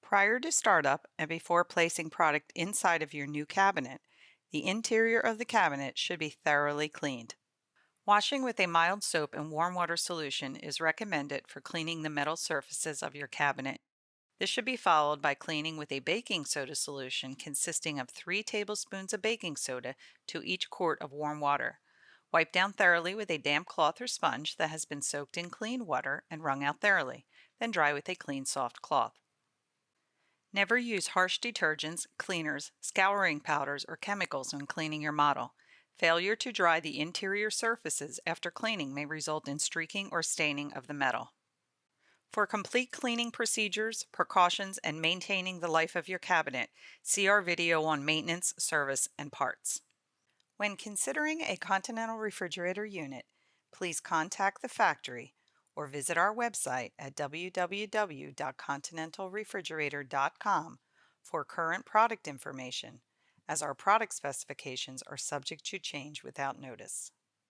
Prior to startup and before placing product inside of your new cabinet, the interior of the cabinet should be thoroughly cleaned. Washing with a mild soap and warm water solution is recommended for cleaning the metal surfaces of your cabinet. This should be followed by cleaning with a baking soda solution consisting of 3 tablespoons of baking soda to each quart of warm water. Wipe down thoroughly with a damp cloth or sponge that has been soaked in clean water and wrung out thoroughly, then dry with a clean soft cloth. Never use harsh detergents, cleaners, scouring powders, or chemicals when cleaning your model. Failure to dry the interior surfaces after cleaning may result in streaking or staining of the metal. For complete cleaning procedures, precautions, and maintaining the life of your cabinet, see our video on maintenance, service, and parts. When considering a Continental refrigerator unit, please contact the factory or visit our website at www.continentalrefrigerator.com for current product information, as our product specifications are subject to change without notice.